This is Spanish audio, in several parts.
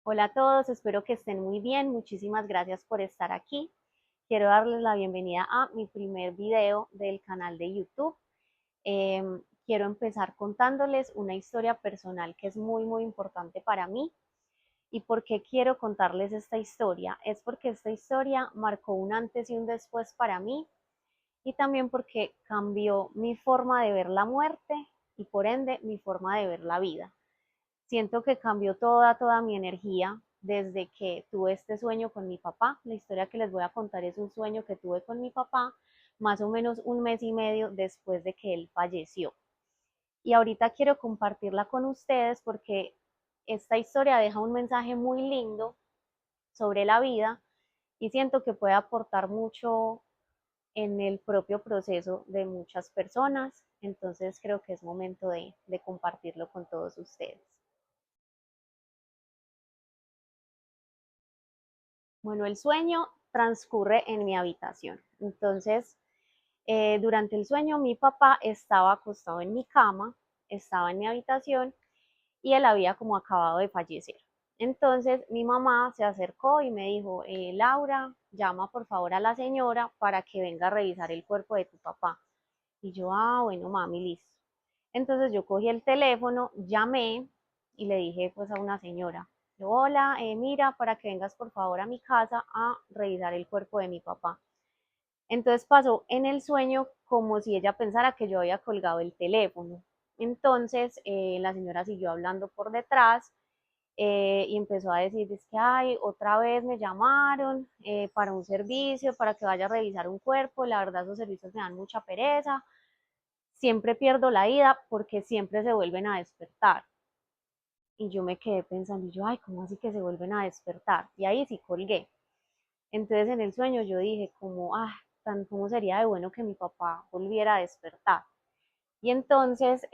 Hola a todos, espero que estén muy bien. Muchísimas gracias por estar aquí. Quiero darles la bienvenida a mi primer video del canal de YouTube. Quiero empezar contándoles una historia personal que es muy importante para mí. ¿Y por qué quiero contarles esta historia? Es porque esta historia marcó un antes y un después para mí y también porque cambió mi forma de ver la muerte y por ende mi forma de ver la vida. Siento que cambió toda mi energía desde que tuve este sueño con mi papá. La historia que les voy a contar es un sueño que tuve con mi papá más o menos un mes y medio después de que él falleció. Y ahorita quiero compartirla con ustedes porque esta historia deja un mensaje muy lindo sobre la vida y siento que puede aportar mucho en el propio proceso de muchas personas. Entonces creo que es momento de compartirlo con todos ustedes. Bueno, el sueño transcurre en mi habitación. Entonces, durante el sueño mi papá estaba acostado en mi cama, estaba en mi habitación y él había como acabado de fallecer. Entonces mi mamá se acercó y me dijo, Laura, llama por favor a la señora para que venga a revisar el cuerpo de tu papá. Y yo, bueno, mami, listo. Entonces yo cogí el teléfono, llamé y le dije pues a una señora, hola, mira, para que vengas por favor a mi casa a revisar el cuerpo de mi papá. Entonces pasó en el sueño como si ella pensara que yo había colgado el teléfono. Entonces la señora siguió hablando por detrás y empezó a decir, es que, ay, otra vez me llamaron para un servicio, para que vaya a revisar un cuerpo, la verdad esos servicios me dan mucha pereza, siempre pierdo la ida porque siempre se vuelven a despertar. Y yo me quedé pensando, y yo, ay, ¿cómo así que se vuelven a despertar? Y ahí sí colgué. Entonces en el sueño yo dije como, ¿cómo sería de bueno que mi papá volviera a despertar? Y entonces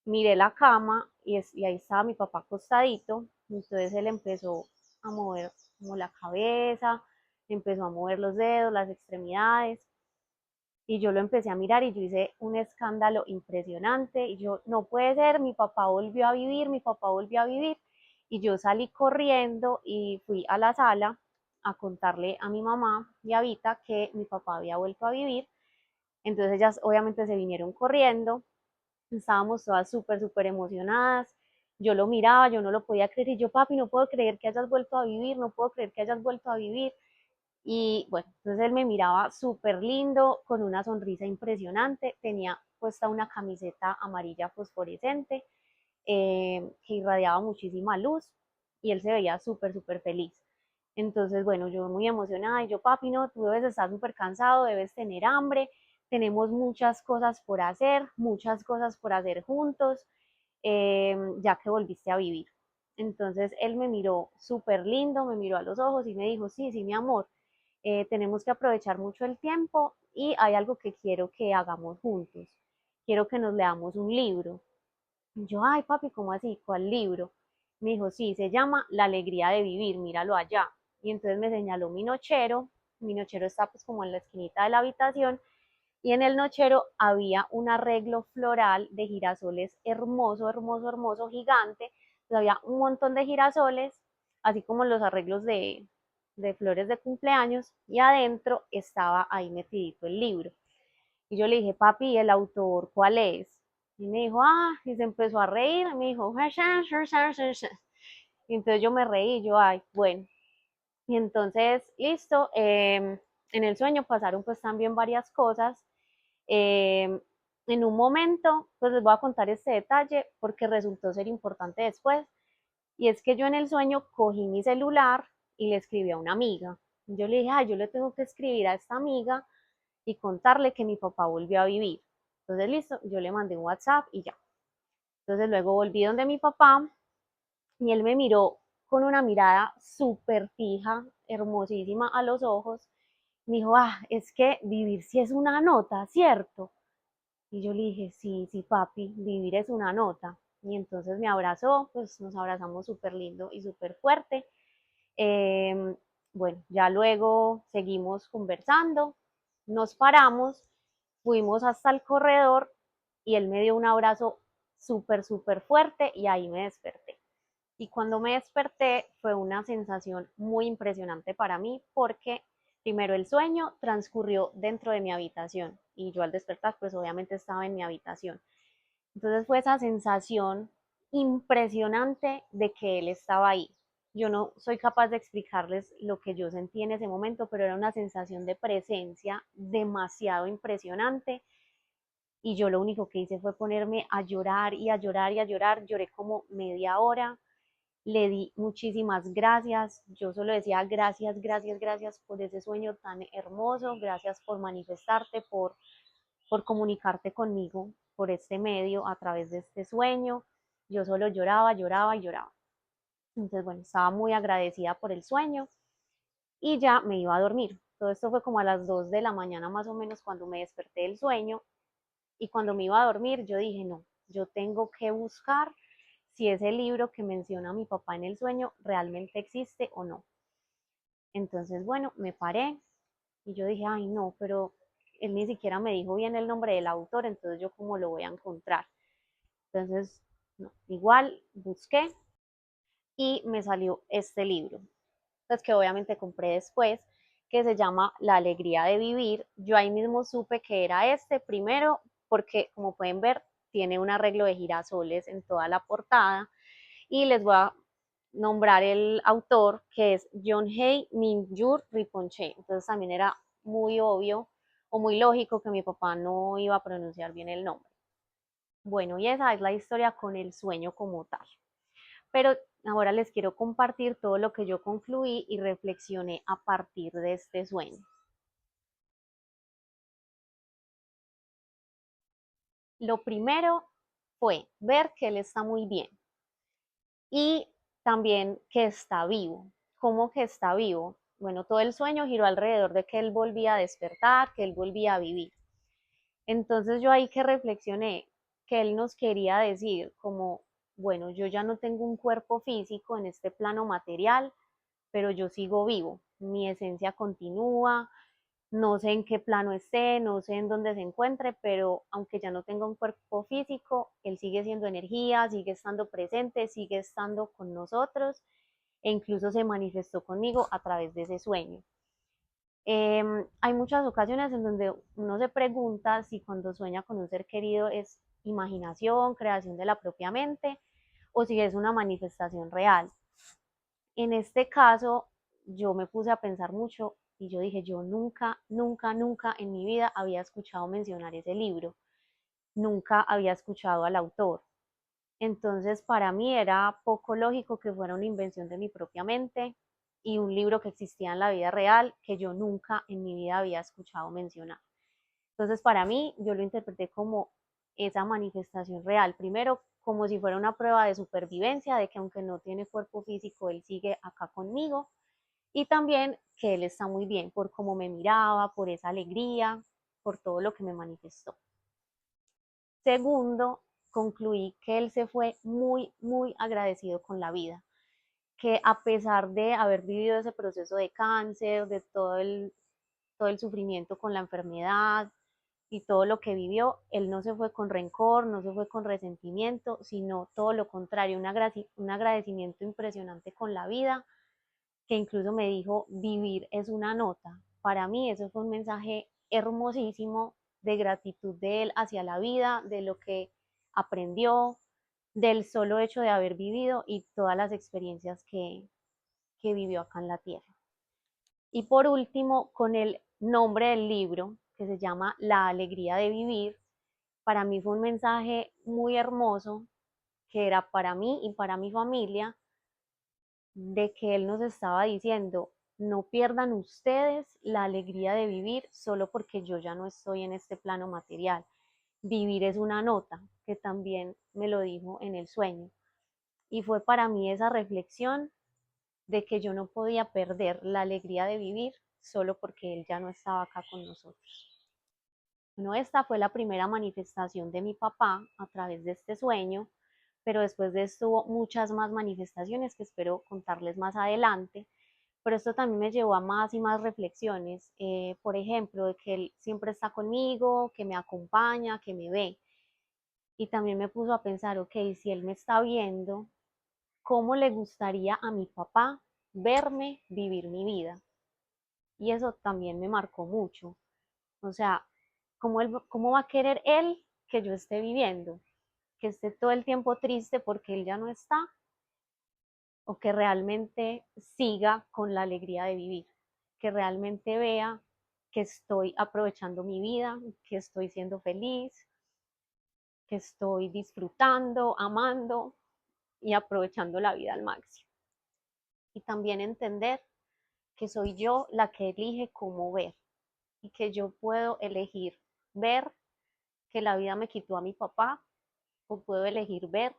miré la cama y ahí estaba mi papá acostadito. Entonces él empezó a mover como la cabeza, empezó a mover los dedos, las extremidades. Y yo lo empecé a mirar y yo hice un escándalo impresionante y yo, no puede ser, mi papá volvió a vivir, mi papá volvió a vivir. Y yo salí corriendo y fui a la sala a contarle a mi mamá y a Vita que mi papá había vuelto a vivir. Entonces ellas obviamente se vinieron corriendo, estábamos todas súper emocionadas. Yo lo miraba, yo no lo podía creer y yo, papi, no puedo creer que hayas vuelto a vivir, no puedo creer que hayas vuelto a vivir. Y bueno, entonces él me miraba súper lindo, con una sonrisa impresionante, tenía puesta una camiseta amarilla fosforescente que irradiaba muchísima luz y él se veía súper feliz. Entonces, bueno, yo muy emocionada y yo, papi, no, tú debes estar súper cansado, debes tener hambre, tenemos muchas cosas por hacer juntos, ya que volviste a vivir. Entonces él me miró súper lindo, me miró a los ojos y me dijo, sí, sí, mi amor, tenemos que aprovechar mucho el tiempo y hay algo que quiero que hagamos juntos. Quiero que nos leamos un libro. Y yo, ay, papi, ¿cómo así? ¿Cuál libro? Me dijo, sí, se llama La alegría de vivir, míralo allá. Y entonces me señaló mi nochero está pues como en la esquinita de la habitación y en el nochero había un arreglo floral de girasoles hermoso, gigante. Entonces había un montón de girasoles, así como los arreglos de flores de cumpleaños, y adentro estaba ahí metidito el libro. Y yo le dije, papi, ¿el autor cuál es? Y me dijo, y se empezó a reír, y me dijo, y entonces yo me reí, yo, ay, bueno. Y entonces, listo, en el sueño pasaron pues también varias cosas. Eh, en un momento, pues les voy a contar este detalle porque resultó ser importante después. Y es que yo en el sueño cogí mi celular y le escribí a una amiga. Yo le dije, yo le tengo que escribir a esta amiga y contarle que mi papá volvió a vivir. Entonces, listo, yo le mandé un WhatsApp y ya. Entonces, luego volví donde mi papá y él me miró con una mirada súper fija, hermosísima a los ojos. Me dijo, es que vivir sí es una nota, ¿cierto? Y yo le dije, sí, sí, papi, vivir es una nota. Y entonces me abrazó, pues nos abrazamos súper lindo y súper fuerte. Eh, bueno, ya luego seguimos conversando, nos paramos, fuimos hasta el corredor y él me dio un abrazo súper fuerte y ahí me desperté. Y cuando me desperté fue una sensación muy impresionante para mí porque primero el sueño transcurrió dentro de mi habitación y yo al despertar pues obviamente estaba en mi habitación. Entonces fue esa sensación impresionante de que él estaba ahí. Yo no soy capaz de explicarles lo que yo sentí en ese momento, pero era una sensación de presencia demasiado impresionante y yo lo único que hice fue ponerme a llorar y a llorar y a llorar. Lloré como media hora, le di muchísimas gracias. Yo solo decía gracias, gracias, gracias por ese sueño tan hermoso, gracias por manifestarte, por comunicarte conmigo por este medio a través de este sueño. Yo solo lloraba, lloraba y lloraba. Entonces, bueno, estaba muy agradecida por el sueño y ya me iba a dormir. Todo esto fue como a las 2 de la mañana más o menos cuando me desperté del sueño y cuando me iba a dormir yo dije, no, yo tengo que buscar si ese libro que menciona mi papá en el sueño realmente existe o no. Entonces, bueno, me paré y yo dije, ay, no, pero él ni siquiera me dijo bien el nombre del autor, entonces yo cómo lo voy a encontrar. Entonces, no, igual busqué y me salió este libro, pues que obviamente compré después, que se llama La alegría de vivir. Yo ahí mismo supe que era este primero, porque como pueden ver, tiene un arreglo de girasoles en toda la portada y les voy a nombrar el autor que es Yonhei Minjur Rinpoche. Entonces también era muy obvio o muy lógico que mi papá no iba a pronunciar bien el nombre. Bueno, y esa es la historia con el sueño como tal. Pero ahora les quiero compartir todo lo que yo concluí y reflexioné a partir de este sueño. Lo primero fue ver que él está muy bien y también que está vivo. ¿Cómo que está vivo? Bueno, todo el sueño giró alrededor de que él volvía a despertar, que él volvía a vivir. Entonces yo ahí que reflexioné que él nos quería decir como, bueno, yo ya no tengo un cuerpo físico en este plano material, pero yo sigo vivo, mi esencia continúa, no sé en qué plano esté, no sé en dónde se encuentre, pero aunque ya no tenga un cuerpo físico, él sigue siendo energía, sigue estando presente, sigue estando con nosotros e incluso se manifestó conmigo a través de ese sueño. Hay muchas ocasiones en donde uno se pregunta si cuando sueña con un ser querido es imaginación, creación de la propia mente o si es una manifestación real. En este caso, yo me puse a pensar mucho y yo dije, yo nunca, nunca, nunca en mi vida había escuchado mencionar ese libro, nunca había escuchado al autor. Entonces, para mí era poco lógico que fuera una invención de mi propia mente y un libro que existía en la vida real que yo nunca en mi vida había escuchado mencionar. Entonces, para mí, yo lo interpreté como esa manifestación real. Primero, como si fuera una prueba de supervivencia, de que aunque no tiene cuerpo físico, él sigue acá conmigo. Y también que él está muy bien por cómo me miraba, por esa alegría, por todo lo que me manifestó. Segundo, concluí que él se fue muy, muy agradecido con la vida, que a pesar de haber vivido ese proceso de cáncer, de todo el sufrimiento con la enfermedad y todo lo que vivió, él no se fue con rencor, no se fue con resentimiento, sino todo lo contrario, un agradecimiento impresionante con la vida, que incluso me dijo, vivir es una nota. Para mí eso fue un mensaje hermosísimo de gratitud de él hacia la vida, de lo que aprendió, del solo hecho de haber vivido y todas las experiencias que vivió acá en la tierra. Y por último, con el nombre del libro, que se llama La alegría de vivir, para mí fue un mensaje muy hermoso, que era para mí y para mi familia, de que él nos estaba diciendo, no pierdan ustedes la alegría de vivir solo porque yo ya no estoy en este plano material. Vivir es una nota, que también me lo dijo en el sueño. Y fue para mí esa reflexión de que yo no podía perder la alegría de vivir solo porque él ya no estaba acá con nosotros. Bueno, esta fue la primera manifestación de mi papá a través de este sueño, pero después de esto hubo muchas más manifestaciones que espero contarles más adelante, pero esto también me llevó a más y más reflexiones, por ejemplo, de que él siempre está conmigo, que me acompaña, que me ve, y también me puso a pensar, ok, si él me está viendo, cómo le gustaría a mi papá verme vivir mi vida. Y eso también me marcó mucho. O sea, ¿cómo va a querer él que yo esté viviendo? Que esté todo el tiempo triste porque él ya no está, o que realmente siga con la alegría de vivir, que realmente vea que estoy aprovechando mi vida, que estoy siendo feliz, que estoy disfrutando, amando y aprovechando la vida al máximo. Y también entender que soy yo la que elige cómo ver y que yo puedo elegir ver que la vida me quitó a mi papá, o puedo elegir ver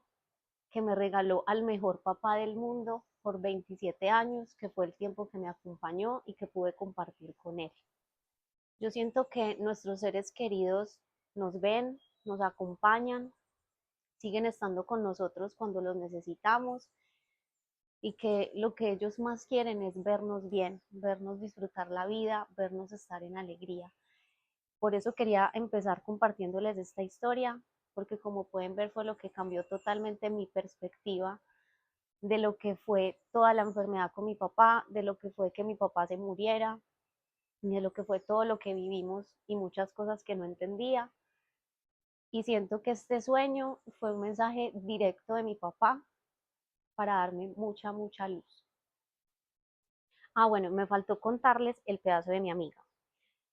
que me regaló al mejor papá del mundo por 27 años, que fue el tiempo que me acompañó y que pude compartir con él. Yo siento que nuestros seres queridos nos ven, nos acompañan, siguen estando con nosotros cuando los necesitamos, y que lo que ellos más quieren es vernos bien, vernos disfrutar la vida, vernos estar en alegría. Por eso quería empezar compartiéndoles esta historia, porque como pueden ver fue lo que cambió totalmente mi perspectiva de lo que fue toda la enfermedad con mi papá, de lo que fue que mi papá se muriera, de lo que fue todo lo que vivimos y muchas cosas que no entendía. Y siento que este sueño fue un mensaje directo de mi papá para darme mucha, mucha luz. Ah, bueno, me faltó contarles el pedazo de mi amiga.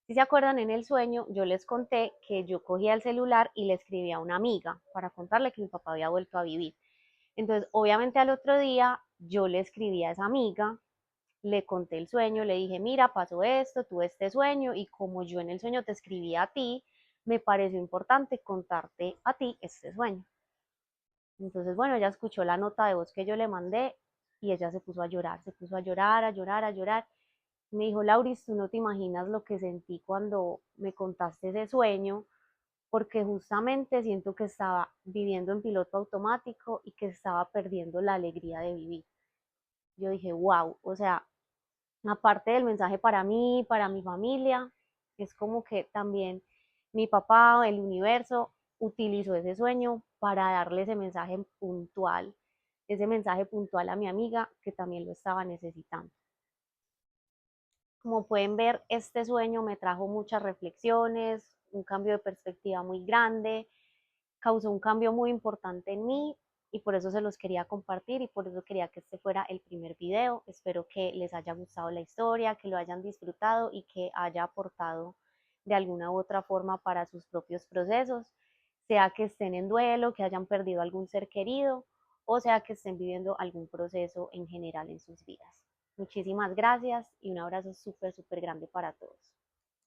Si se acuerdan, en el sueño yo les conté que yo cogía el celular y le escribía a una amiga para contarle que mi papá había vuelto a vivir. Entonces, obviamente al otro día yo le escribí a esa amiga, le conté el sueño, le dije, mira, pasó esto, tuve este sueño, y como yo en el sueño te escribí a ti, me pareció importante contarte a ti este sueño. Entonces, bueno, ella escuchó la nota de voz que yo le mandé y ella se puso a llorar, se puso a llorar, a llorar, a llorar. Me dijo, Lauris, tú no te imaginas lo que sentí cuando me contaste ese sueño, porque justamente siento que estaba viviendo en piloto automático y que estaba perdiendo la alegría de vivir. Yo dije, wow, o sea, aparte del mensaje para mí, para mi familia, es como que también mi papá, el universo, utilizó ese sueño para darle ese mensaje puntual a mi amiga que también lo estaba necesitando. Como pueden ver, este sueño me trajo muchas reflexiones, un cambio de perspectiva muy grande, causó un cambio muy importante en mí, y por eso se los quería compartir y por eso quería que este fuera el primer video. Espero que les haya gustado la historia, que lo hayan disfrutado y que haya aportado de alguna u otra forma para sus propios procesos, sea que estén en duelo, que hayan perdido algún ser querido, o sea que estén viviendo algún proceso en general en sus vidas. Muchísimas gracias y un abrazo súper, súper grande para todos.